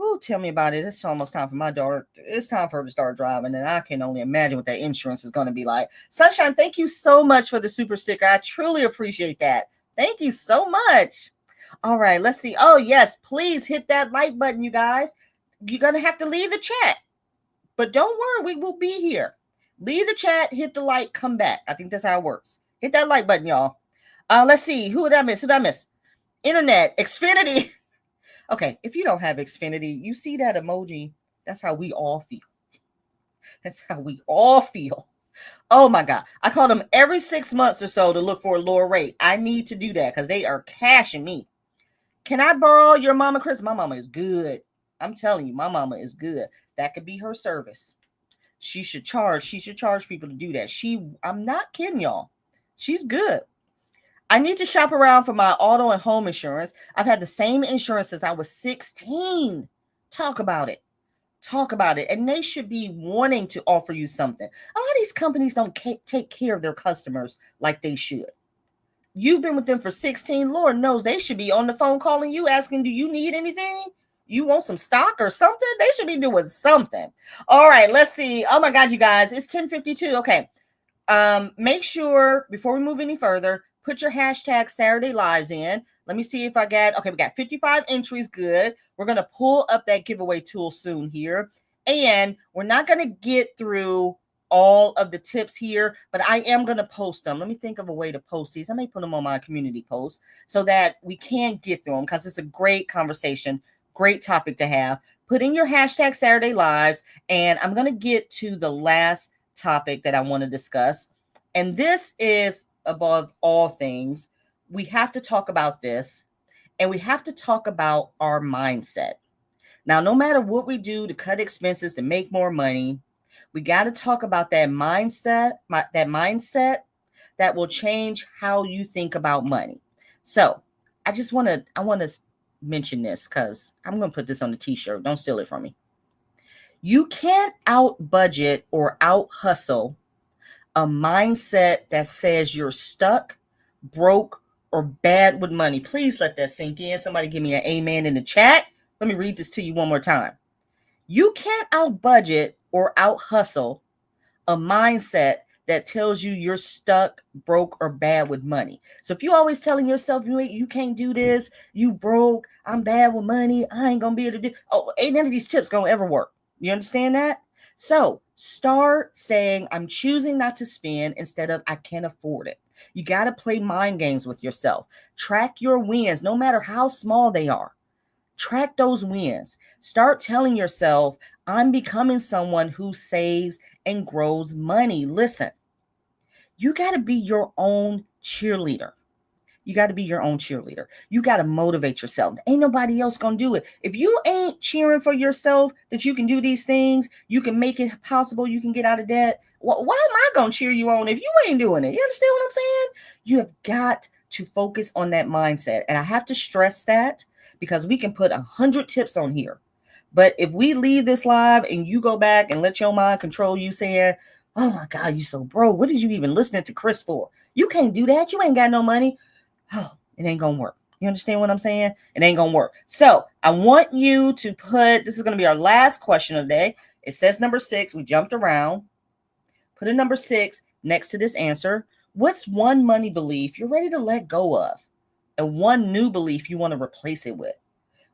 [SPEAKER 1] Ooh, tell me about it. It's almost time for my daughter. It's time for her to start driving, and I can only imagine what that insurance is going to be like. Sunshine, thank you so much for the super sticker. I truly appreciate that. Thank you so much. All right, let's see. Oh, yes, please hit that like button, you guys. You're going to have to leave the chat, but don't worry, we will be here. Leave the chat, hit the like, come back. I think that's how it works. Hit that like button, y'all. Let's see. Who did I miss? Internet, Xfinity. Okay, if you don't have Xfinity, you see that emoji. That's how we all feel. Oh my God. I call them every 6 months or so to look for a lower rate. I need to do that because they are cashing me. Can I borrow your mama, Chris? My mama is good. I'm telling you, my mama is good. That could be her service. She should charge people to do that. I'm not kidding y'all. She's good. I need to shop around for my auto and home insurance. I've had the same insurance since I was 16. Talk about it. And they should be wanting to offer you something. A lot of these companies don't take care of their customers like they should. You've been with them for 16. Lord knows they should be on the phone calling you asking, do you need anything? You want some stock or something? They should be doing something. All right, let's see. Oh my God, you guys, it's 10:52. Okay. Make sure before we move any further, put your hashtag Saturday Lives in. Let me see if we got 55 entries. Good. We're going to pull up that giveaway tool soon here. And we're not going to get through all of the tips here, but I am going to post them. Let me think of a way to post these. I may put them on my community post so that we can get through them because it's a great conversation, great topic to have. Put in your hashtag Saturday Lives, and I'm going to get to the last topic that I want to discuss. And this is above all things. We have to talk about this, and we have to talk about our mindset. Now, no matter what we do to cut expenses, to make more money, we got to talk about that mindset that will change how you think about money. So I want to mention this because I'm going to put this on the t-shirt. Don't steal it from me. You can't out budget or out hustle a mindset that says you're stuck, broke, or bad with money. Please let that sink in. Somebody give me an amen in the chat. Let me read this to you one more time. You can't out budget or out hustle a mindset that tells you you're stuck, broke, or bad with money. So if you're always telling yourself you can't do this, you broke, I'm bad with money, I ain't gonna be able to do. Oh, ain't none of these tips gonna ever work. You understand that? So start saying I'm choosing not to spend instead of I can't afford it. You got to play mind games with yourself. Track your wins, no matter how small they are. Track those wins. Start telling yourself, I'm becoming someone who saves and grows money. Listen, you got to be your own cheerleader. You got to be your own cheerleader. You got to motivate yourself. Ain't nobody else going to do it. If you ain't cheering for yourself that you can do these things, you can make it possible, you can get out of debt, why am I going to cheer you on if you ain't doing it? You understand what I'm saying? You have got to focus on that mindset. And I have to stress that because we can put 100 tips on here. But if we leave this live and you go back and let your mind control you saying, oh my God, you so broke. What did you even listening to Chris for? You can't do that. You ain't got no money. Oh, it ain't gonna work. You understand what I'm saying? It ain't gonna work. So I want you to put, this is gonna be our last question of the day. It says number 6. We jumped around. Put a number 6 next to this answer. What's one money belief you're ready to let go of? And one new belief you want to replace it with?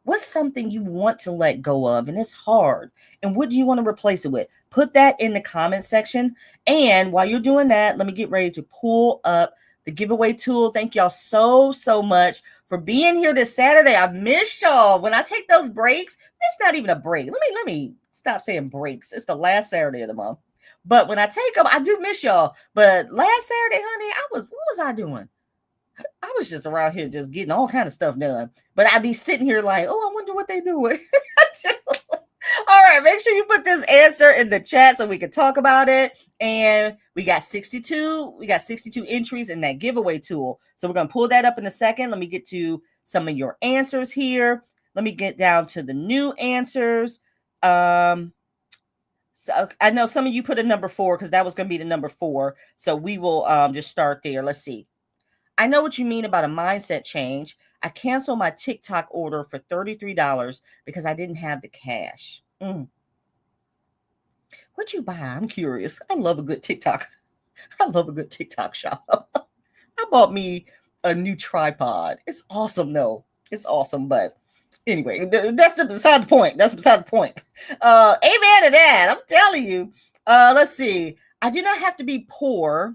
[SPEAKER 1] What's something you want to let go of and it's hard? And what do you want to replace it with? Put that in the comment section. And while you're doing that, let me get ready to pull up the giveaway tool. Thank y'all so much for being here this Saturday. I've missed y'all. When I take those breaks, it's not even a break. Let me stop saying breaks. It's the last Saturday of the month. But when I take them, I do miss y'all. But last Saturday, honey, what was I doing? I was just around here just getting all kind of stuff done. But I'd be sitting here like, oh, I wonder what they doing. All right, make sure you put this answer in the chat so we can talk about it. And we got 62. We got 62 entries in that giveaway tool. So we're going to pull that up in a second. Let me get to some of your answers here. Let me get down to the new answers. So I know some of you put a number 4 because that was going to be the number 4. So we will just start there. Let's see. I know what you mean about a mindset change. I canceled my TikTok order for $33 because I didn't have the cash. What'd you buy? I'm curious. I love a good TikTok. I love a good TikTok shop. I bought me a new tripod. It's awesome, though. It's awesome, but anyway, that's beside the point. That's beside the point. Amen to that. I'm telling you. Let's see. I do not have to be poor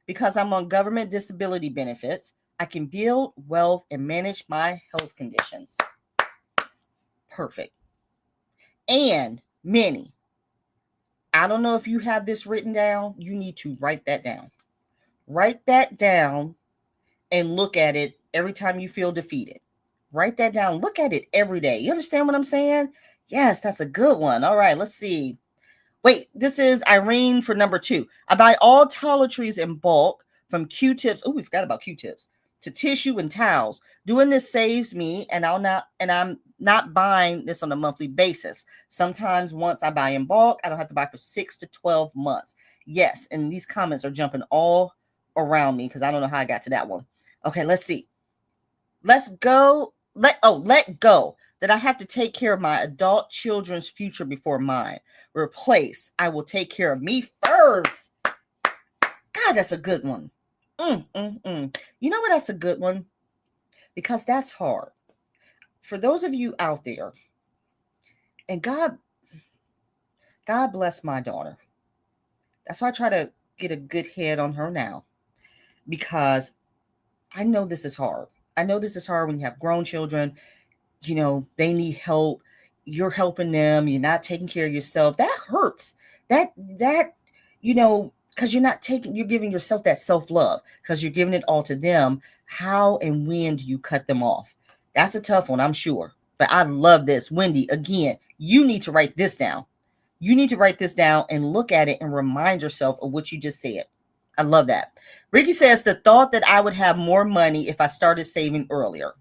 [SPEAKER 1] because I'm on government disability benefits. I can build wealth and manage my health conditions. Perfect. And many. I don't know if you have this written down. You need to write that down. Write that down and look at it every time you feel defeated. Write that down. Look at it every day. You understand what I'm saying? Yes, that's a good one. All right, let's see. Wait, this is Irene for number 2. I buy all toiletries in bulk from Q-tips. Oh, we forgot about Q-tips. To tissue and towels. Doing this saves me, and I'm not buying this on a monthly basis. Sometimes once I buy in bulk, I don't have to buy for 6 to 12 months. Yes, and these comments are jumping all around me because I don't know how I got to that one. Okay, let's see. Let's go. Let go. That I have to take care of my adult children's future before mine. Replace. I will take care of me first. God, that's a good one. You know what? That's a good one because that's hard. For those of you out there, and God bless my daughter. That's why I try to get a good head on her now because I know this is hard. I know this is hard when you have grown children. You know, they need help. You're helping them. You're not taking care of yourself. That hurts. That, you know, because you're giving yourself that self-love because you're giving it all to them. How and when do you cut them off? That's a tough one, I'm sure. But I love this. Wendy, again, you need to write this down. You need to write this down and look at it and remind yourself of what you just said. I love that. Ricky says the thought that I would have more money if I started saving earlier,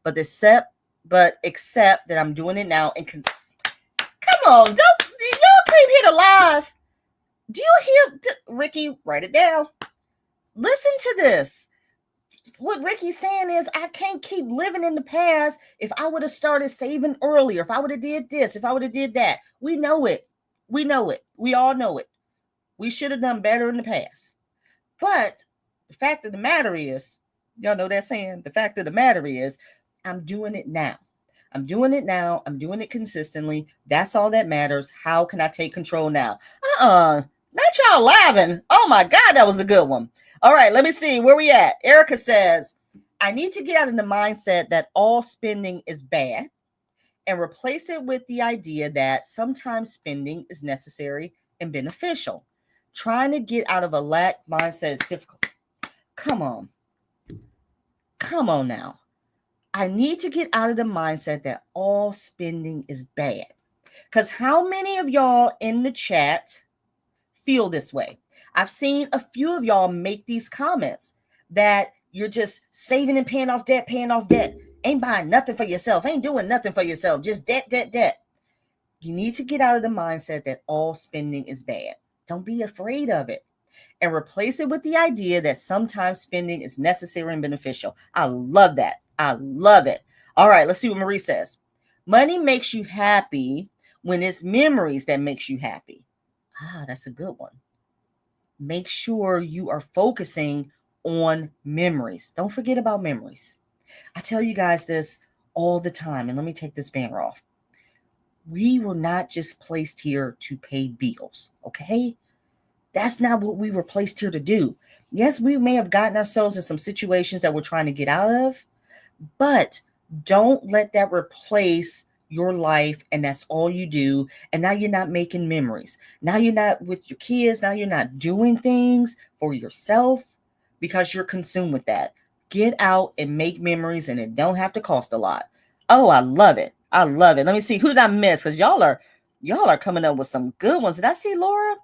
[SPEAKER 1] but accept that I'm doing it now. And come on, don't came here to live. Do you hear, Ricky? Write it down. Listen to this. What Ricky's saying is, I can't keep living in the past. If I would have started saving earlier, if I would have did this, if I would have did that. We know it. We know it. We all know it. We should have done better in the past. But the fact of the matter is, y'all know that saying, the fact of the matter is, I'm doing it now. I'm doing it now. I'm doing it consistently. That's all that matters. How can I take control now? Not y'all laughing. Oh my God, that was a good one. All right, let me see where we at. Erica says, I need to get out of the mindset that all spending is bad and replace it with the idea that sometimes spending is necessary and beneficial. Trying to get out of a lack mindset is difficult. Come on. Come on now. I need to get out of the mindset that all spending is bad. Because how many of y'all in the chat feel this way? I've seen a few of y'all make these comments that you're just saving and paying off debt, ain't buying nothing for yourself, ain't doing nothing for yourself, just debt. You need to get out of the mindset that all spending is bad. Don't be afraid of it. And replace it with the idea that sometimes spending is necessary and beneficial. I love that. I love it. All right, let's see what Marie says. Money makes you happy when it's memories that makes you happy. That's a good one. Make sure you are focusing on memories. Don't forget about memories. I tell you guys this all the time, and let me take this banner off. We were not just placed here to pay bills, okay? That's not what we were placed here to do. Yes, we may have gotten ourselves in some situations that we're trying to get out of, but don't let that replace your life and that's all you do. And now you're not making memories. Now you're not with your kids. Now you're not doing things for yourself because you're consumed with that. Get out and make memories, and it don't have to cost a lot. Oh, I love it. I love it. Let me see. Who did I miss? Because y'all are coming up with some good ones. Did I see Laura?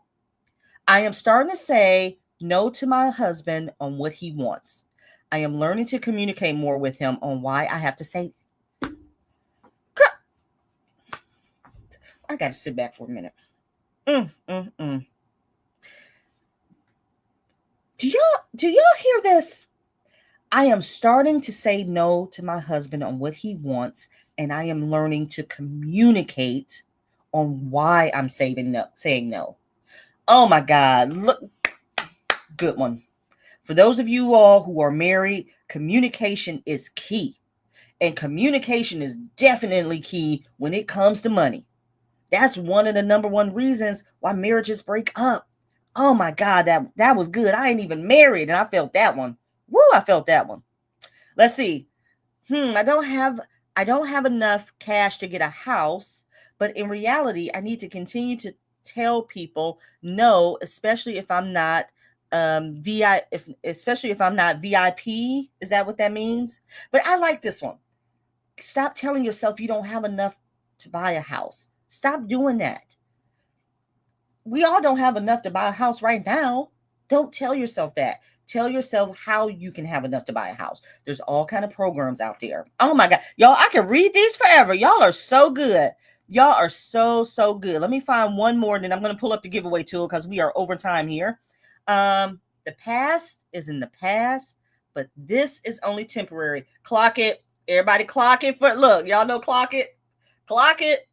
[SPEAKER 1] I am starting to say no to my husband on what he wants. I am learning to communicate more with him on why I have to say. I got to sit back for a minute. Do y'all hear this? I am starting to say no to my husband on what he wants, and I am learning to communicate on why I'm saying no. Oh my God. Look, good one. For those of you all who are married, communication is key. And communication is definitely key when it comes to money. That's one of the number one reasons why marriages break up. Oh my God, that was good. I ain't even married, and I felt that one. Woo, I felt that one. Let's see. I don't have enough cash to get a house, but in reality, I need to continue to tell people no, especially if I'm not especially if I'm not VIP. Is that what that means? But I like this one. Stop telling yourself you don't have enough to buy a house. Stop doing that. We all don't have enough to buy a house right now. Don't tell yourself that. Tell yourself how you can have enough to buy a house. There's all kind of programs out there. Oh my God. Y'all, I can read these forever. Y'all are so good. Y'all are so good. Let me find one more, and then I'm going to pull up the giveaway tool because we are over time here. The past is in the past, but this is only temporary. Clock it. Everybody clock it for, look, y'all know clock it. Clock it.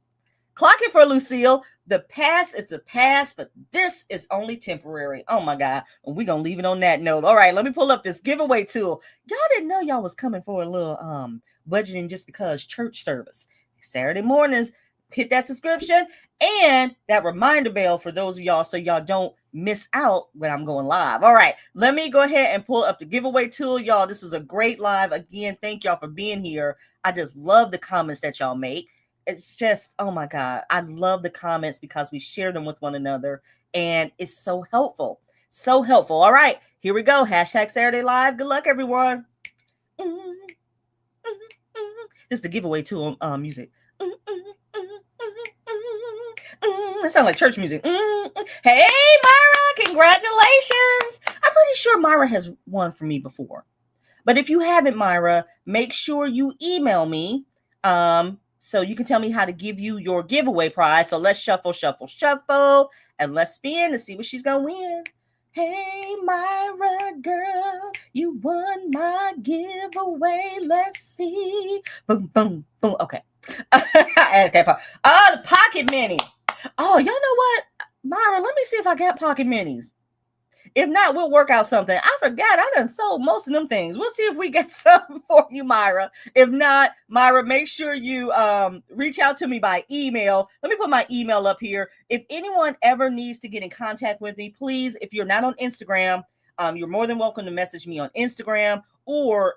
[SPEAKER 1] Clock it for Lucille. The past is the past, but this is only temporary. Oh my God. And we're going to leave it on that note. All right, let me pull up this giveaway tool. Y'all didn't know y'all was coming for a little budgeting just because church service. Saturday mornings, hit that subscription and that reminder bell for those of y'all so y'all don't miss out when I'm going live. All right, let me go ahead and pull up the giveaway tool. Y'all, this is a great live. Again, thank y'all for being here. I just love the comments that y'all make. It's just, oh my God, I love the comments because we share them with one another and it's so helpful. So helpful. All right, here we go. Hashtag Saturday Live. Good luck, everyone. This is the giveaway tool music. That sounds like church music. Hey, Myra, congratulations. I'm pretty sure Myra has won for me before. But if you haven't, Myra, make sure you email me So you can tell me how to give you your giveaway prize. So let's shuffle, shuffle, shuffle, and let's spin to see what she's going to win. Hey, Myra girl, you won my giveaway. Let's see. Boom, boom, boom. Okay. Okay. The pocket mini. Oh, y'all know what? Myra, let me see if I got pocket minis. If not, we'll work out something. I forgot I done sold most of them things. We'll see if we get something for you, Myra. If not, Myra, make sure you reach out to me by email. Let me put my email up here. If anyone ever needs to get in contact with me, please, if you're not on Instagram, you're more than welcome to message me on Instagram, or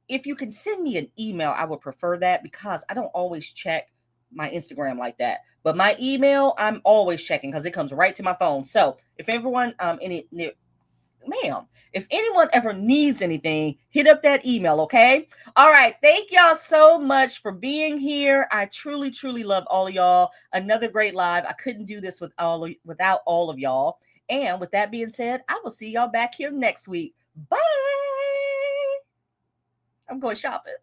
[SPEAKER 1] if you can send me an email, I would prefer that because I don't always check my Instagram like that. But my email, I'm always checking because it comes right to my phone. So if everyone, if anyone ever needs anything, hit up that email, okay? All right. Thank y'all so much for being here. I truly, truly love all of y'all. Another great live. I couldn't do this without all of y'all. And with that being said, I will see y'all back here next week. Bye. I'm going shopping.